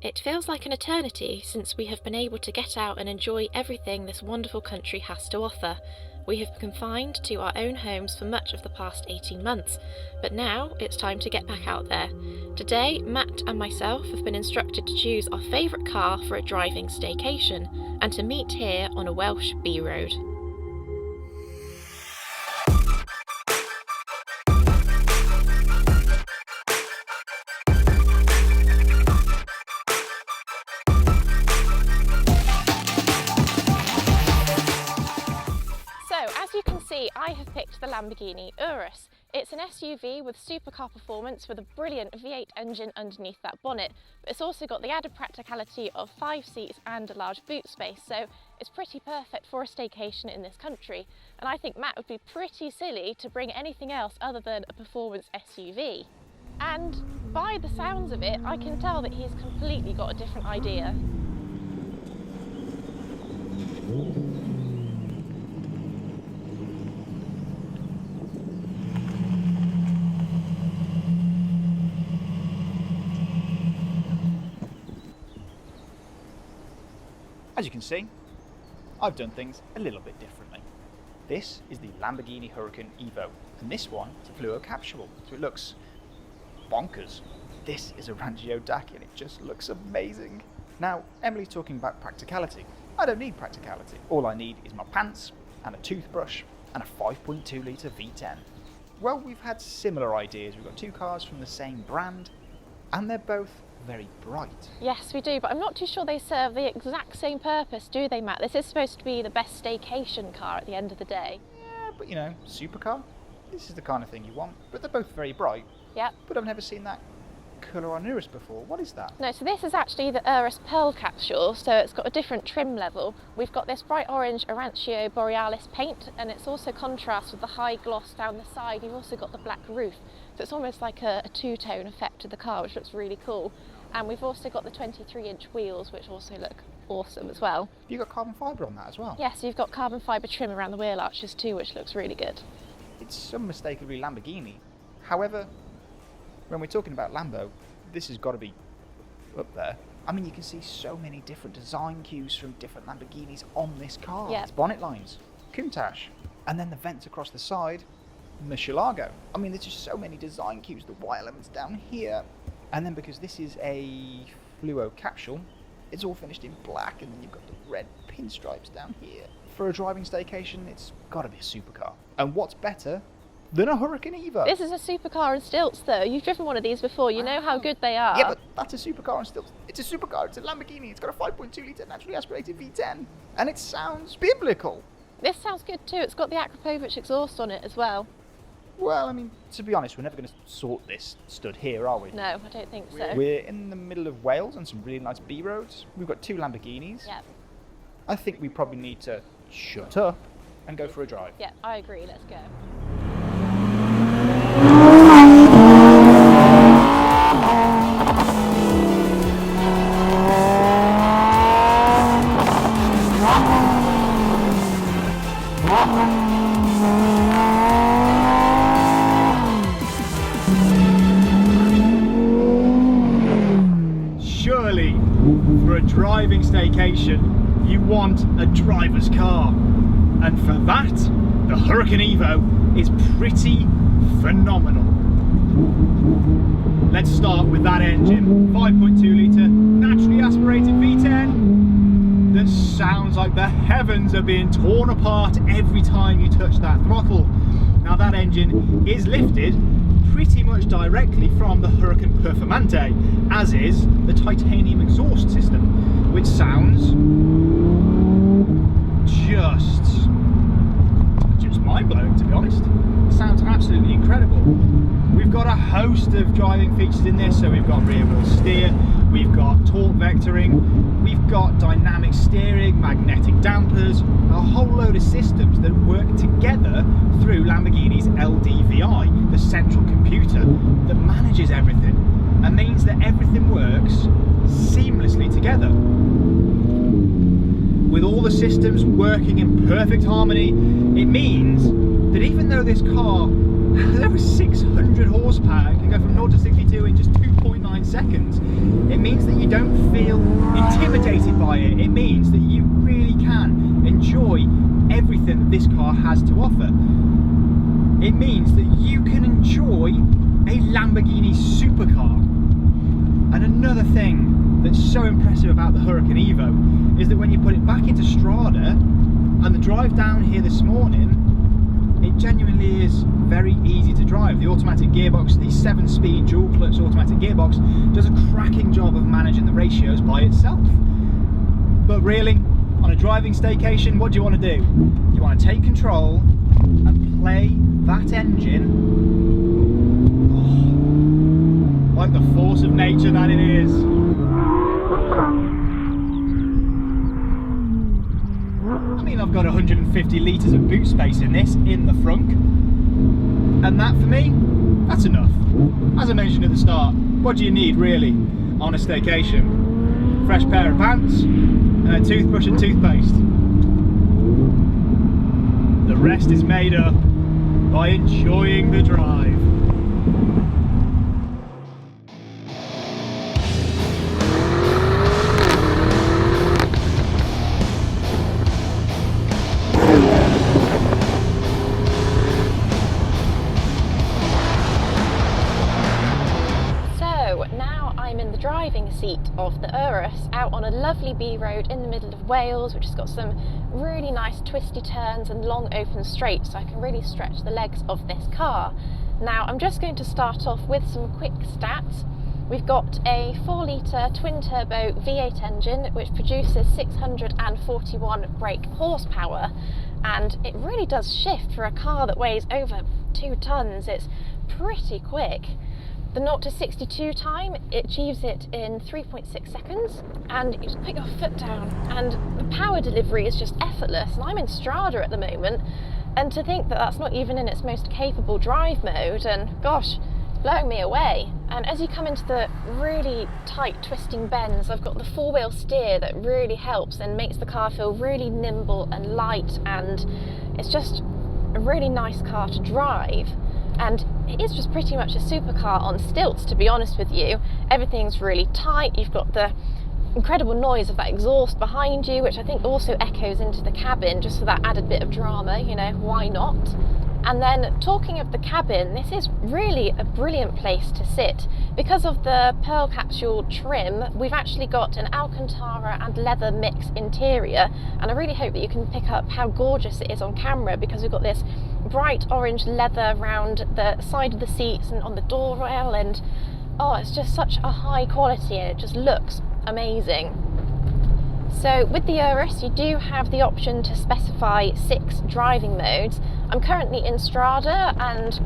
It feels like an eternity since we have been able to get out and enjoy everything this wonderful country has to offer. We have been confined to our own homes for much of the past 18 months, but now it's time to get back out there. Today, Matt and myself have been instructed to choose our favourite car for a driving staycation and to meet here on a Welsh B-road. I have picked the Lamborghini Urus. It's an SUV with supercar performance with a brilliant V8 engine underneath that bonnet, but it's also got the added practicality of 5 seats and a large boot space, so it's pretty perfect for a staycation in this country. And I think Matt would be pretty silly to bring anything else other than a performance SUV. And by the sounds of it, I can tell that he's completely got a different idea. As you can see, I've done things a little bit differently. This is the Lamborghini Huracan EVO, and this one is a fluo capsule, so it looks bonkers. This is a Rancho Daci, and it just looks amazing. Now, Emily's talking about practicality. I don't need practicality. All I need is my pants, and a toothbrush, and a 5.2 litre V10. Well, we've had similar ideas. We've got 2 cars from the same brand, and they're both very bright. Yes, we do, but I'm not too sure they serve the exact same purpose, do they, Matt? This is supposed to be the best staycation car at the end of the day. Yeah, but you know, supercar, this is the kind of thing you want. But they're both very bright. Yep. But I've never seen that colour on Urus before. What is that? No, so this is actually the Urus Pearl capsule, so it's got a different trim level. We've got this bright orange Arancio Borealis paint, and it's also contrast with the high gloss down the side. You've also got the black roof, so it's almost like a two-tone effect to the car, which looks really cool. And we've also got the 23-inch wheels, which also look awesome as well. You've got carbon fibre on that as well? Yes, you've got carbon fibre trim around the wheel arches too, which looks really good. It's unmistakably Lamborghini. However, when we're talking about Lambo, this has got to be up there. I mean, you can see so many different design cues from different Lamborghinis on this car. Yeah. It's bonnet lines, Countach, and then the vents across the side, Murcielago. I mean, there's just so many design cues, the white elements down here. And then because this is a fluo capsule, it's all finished in black, and then you've got the red pinstripes down here. For a driving staycation, it's got to be a supercar. And what's better than a Huracan EVO? This is a supercar on stilts though. You've driven one of these before, you know how good they are. Yeah, but that's a supercar on stilts. It's a supercar, it's a Lamborghini, it's got a 5.2 litre naturally aspirated V10, and it sounds biblical. This sounds good too, it's got the Akrapovic exhaust on it as well. Well, I mean, to be honest, we're never going to sort this stud here, are we? No, I don't think so. We're in the middle of Wales on some really nice B-roads. We've got 2 Lamborghinis. Yep. I think we probably need to shut up and go for a drive. Yeah, I agree, let's go. Surely, for a driving staycation, you want a driver's car. And for that, the Huracan EVO is pretty phenomenal. Let's start with that engine, 5.2 litre, naturally aspirated V10 that sounds like the heavens are being torn apart every time you touch that throttle. Now that engine is lifted pretty much directly from the Huracan Performante, as is the titanium exhaust system, which sounds just mind-blowing, to be honest. It sounds absolutely incredible. We've got a host of driving features in this, so we've got rear wheel steer, we've got torque vectoring, we've got dynamic steering, magnetic dampers, a whole load of systems that work together through Lamborghini's LDVI, the central computer that manages everything and means that everything works seamlessly together. With all the systems working in perfect harmony, it means that even though this car has over 600 horsepower and can go from 0 to 62 in just 2.9 in seconds. It means that you don't feel intimidated by it. It means that you really can enjoy everything that this car has to offer. It means that you can enjoy a Lamborghini supercar. And another thing that's so impressive about the Huracan Evo is that when you put it back into Strada, and the drive down here this morning, it genuinely is very easy to drive. The automatic gearbox, the 7-speed dual clutch automatic gearbox, does a cracking job of managing the ratios by itself. But really, on a driving staycation, what do you want to do? You want to take control and play that engine, like the force of nature that it is. I mean, I've got 150 litres of boot space in this, in the front, and that for me, that's enough. As I mentioned at the start, what do you need really on a staycation? Fresh pair of pants, and a toothbrush and toothpaste. The rest is made up by enjoying the drive. Driving seat of the Urus out on a lovely B road in the middle of Wales, which has got some really nice twisty turns and long open straights, so I can really stretch the legs of this car. Now I'm just going to start off with some quick stats. We've got a 4-litre twin-turbo V8 engine which produces 641 brake horsepower, and it really does shift for a car that weighs over 2 tonnes. It's pretty quick. The 0 to 62 time, it achieves it in 3.6 seconds, and you just put your foot down and the power delivery is just effortless. And I'm in Strada at the moment, and to think that that's not even in its most capable drive mode, and gosh, it's blowing me away. And as you come into the really tight twisting bends, I've got the 4-wheel steer that really helps and makes the car feel really nimble and light, and it's just a really nice car to drive. And it is just pretty much a supercar on stilts, to be honest with you. Everything's really tight. You've got the incredible noise of that exhaust behind you, which I think also echoes into the cabin, just for that added bit of drama, you know, why not? And then talking of the cabin, this is really a brilliant place to sit. Because of the pearl capsule trim, we've actually got an Alcantara and leather mix interior, and I really hope that you can pick up how gorgeous it is on camera, because we've got this bright orange leather around the side of the seats and on the door rail, and oh, it's just such a high quality and it just looks amazing. So with the Urus, you do have the option to specify 6 driving modes. I'm currently in Strada and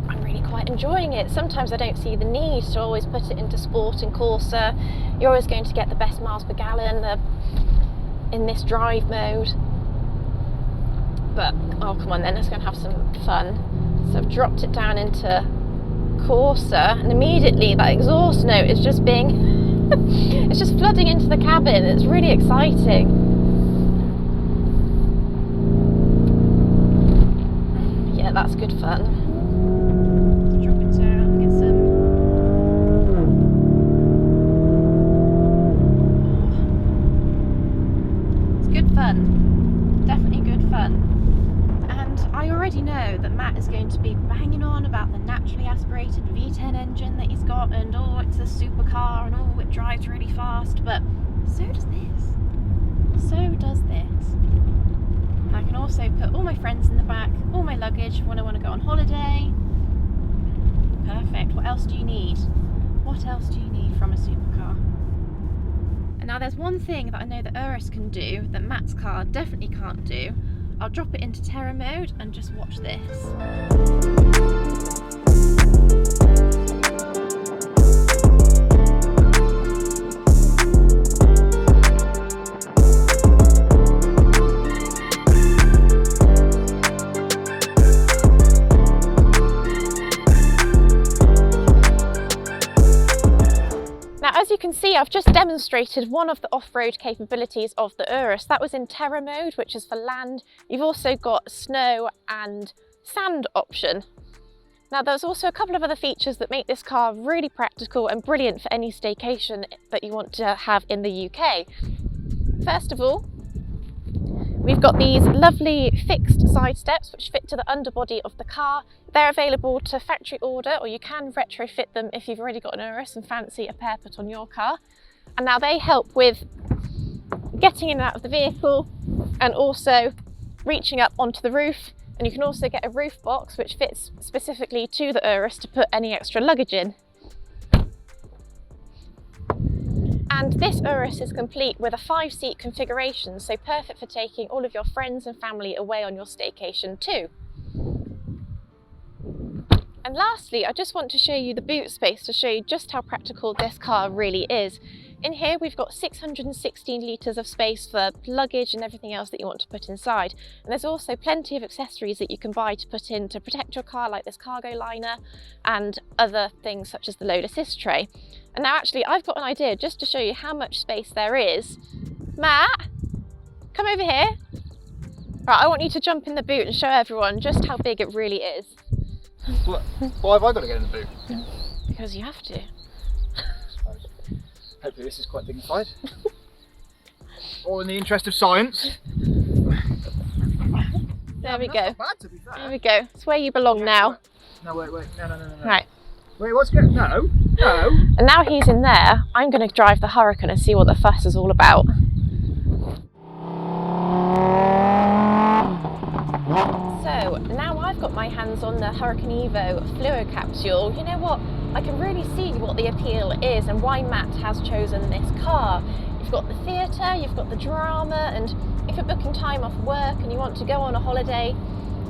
I'm really quite enjoying it. Sometimes I don't see the need to always put it into Sport and Corsa. You're always going to get the best miles per gallon in this drive mode. But, oh come on then, let's go and have some fun. So I've dropped it down into Corsa, and immediately that exhaust note is just being it's just flooding into the cabin. It's really exciting. Yeah, that's good fun. Let's drop it down, get some. It's good fun. Definitely good fun. And I already know that Matt is going to be banging on about the naturally aspirated V10 engine that he's got, and oh, it's a supercar, and oh, it drives really fast, but so does this. So does this. And I can also put all my friends in the back, all my luggage when I want to go on holiday. Perfect. What else do you need? What else do you need from a supercar? And now there's one thing that I know that Urus can do that Matt's car definitely can't do. I'll drop it into Terra mode and just watch this. As you can see, I've just demonstrated one of the off-road capabilities of the Urus. That was in Terra mode, which is for land. You've also got snow and sand option. Now there's also a couple of other features that make this car really practical and brilliant for any staycation that you want to have in the UK. First of all, we've got these lovely fixed side steps which fit to the underbody of the car. They're available to factory order, or you can retrofit them if you've already got an Urus and fancy a pair put on your car. And now they help with getting in and out of the vehicle and also reaching up onto the roof. And you can also get a roof box which fits specifically to the Urus to put any extra luggage in. And this Urus is complete with a 5-seat configuration, so perfect for taking all of your friends and family away on your staycation too. And lastly, I just want to show you the boot space to show you just how practical this car really is. In here we've got 616 litres of space for luggage and everything else that you want to put inside. And there's also plenty of accessories that you can buy to put in to protect your car, like this cargo liner and other things such as the load assist tray. And now actually I've got an idea just to show you how much space there is. Matt, come over here. Right, I want you to jump in the boot and show everyone just how big it really is. Why have I got to get in the boot? Because you have to. Hopefully this is quite dignified. All in the interest of science. There we go. Not bad, to be fair. There we go. It's where you belong now. No, wait. No. Right. Wait, what's going on? No. And now he's in there, I'm going to drive the Huracan and see what the fuss is all about. So now I've got my hands on the Huracán Evo fluid capsule. You know what? I can really see what the appeal is and why Matt has chosen this car. You've got the theatre, you've got the drama, and if you're booking time off work and you want to go on a holiday,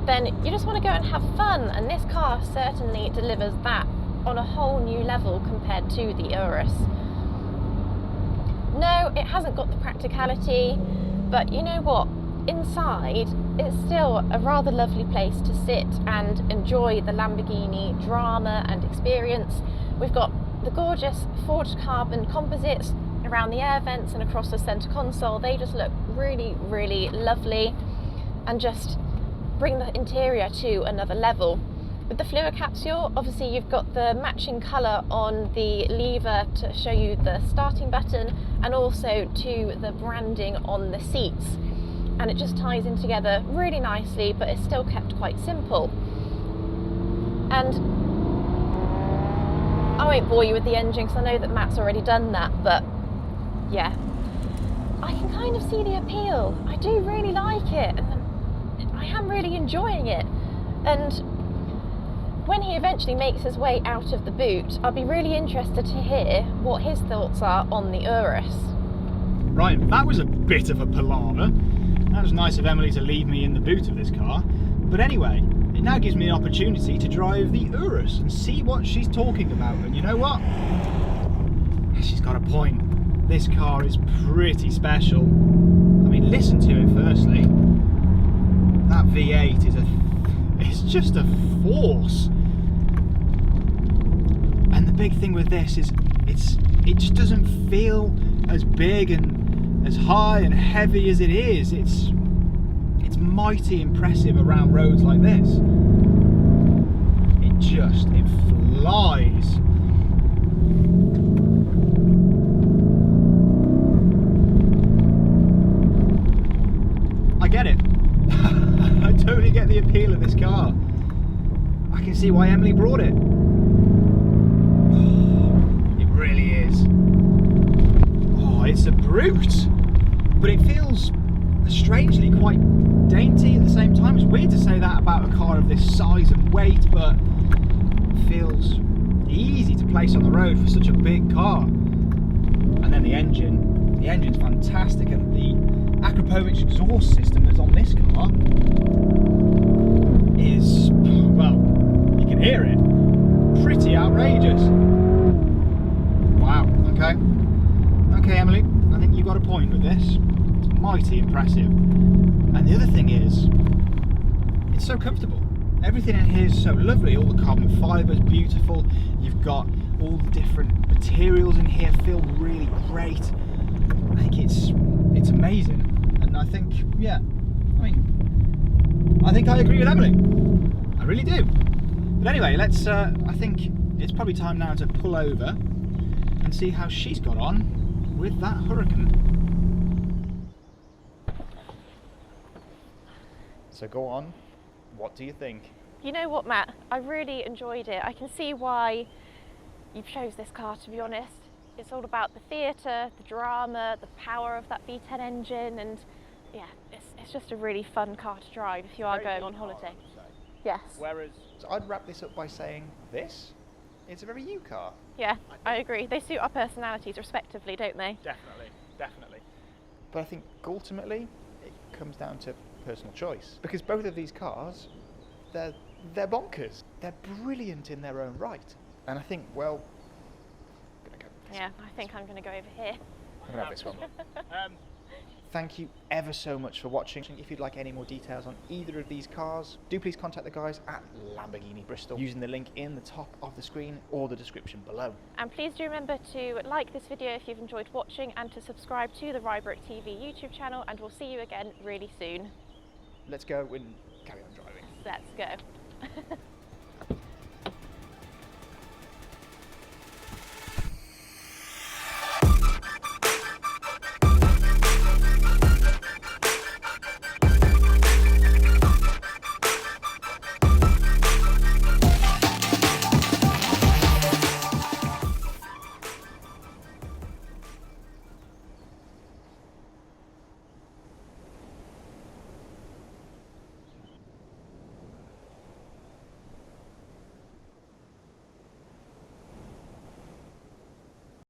then you just want to go and have fun, and this car certainly delivers that on a whole new level compared to the Urus. No, it hasn't got the practicality, but you know what? Inside, it's still a rather lovely place to sit and enjoy the Lamborghini drama and experience. We've got the gorgeous forged carbon composites around the air vents and across the centre console. They just look really, really lovely and just bring the interior to another level. With the fluid capsule, obviously you've got the matching colour on the lever to show you the starting button, and also to the branding on the seats. And it just ties in together really nicely, but it's still kept quite simple. And I won't bore you with the engine because I know that Matt's already done that, but yeah, I can kind of see the appeal. I do really like it, and I am really enjoying it. And when he eventually makes his way out of the boot, I'll be really interested to hear what his thoughts are on the Urus. Right, that was a bit of a palaver. That was nice of Emily to leave me in the boot of this car. But anyway, it now gives me an opportunity to drive the Urus and see what she's talking about. And you know what? She's got a point. This car is pretty special. I mean, listen to it firstly. That V8 it's just a force. And the big thing with this is it just doesn't feel as big and as high and heavy as it is. It's mighty impressive around roads like this. It flies. I get it. I totally get the appeal of this car. I can see why Emily brought it. It really is. Oh, it's a brute. But it feels strangely quite dainty at the same time. It's weird to say that about a car of this size and weight, but it feels easy to place on the road for such a big car. And then the engine's fantastic, and the Acropovich exhaust system that's on this car is, well, you can hear it, pretty outrageous. Wow, okay Emily, I think you've got a point with this. It's mighty impressive. And the other thing is, it's so comfortable. Everything in here is so lovely. All the carbon fibre's beautiful. You've got all the different materials in here, feel really great. I think it's amazing. And I think, yeah, I think I agree with Emily. I really do. But anyway, let's. I think it's probably time now to pull over and see how she's got on with that Huracan. So go on. What do you think? You know what, Matt? I really enjoyed it. I can see why you chose this car, to be honest. It's all about the theatre, the drama, the power of that V10 engine, and yeah, it's just a really fun car to drive if you are going on holiday. Yes. Whereas, so I'd wrap this up by saying this is a very you car. Yeah, I agree. They suit our personalities respectively, don't they? Definitely, definitely. But I think ultimately it comes down to personal choice, because both of these cars, they're bonkers. They're brilliant in their own right, and I think, well, I'm gonna go with this Yeah, one. I think I'm going to go over here. I'm gonna have this one. Thank you ever so much for watching. If you'd like any more details on either of these cars, do please contact the guys at Lamborghini Bristol using the link in the top of the screen or the description below. And please do remember to like this video if you've enjoyed watching, and to subscribe to the Rybrook TV YouTube channel, and we'll see you again really soon. Let's go and carry on driving. Let's go.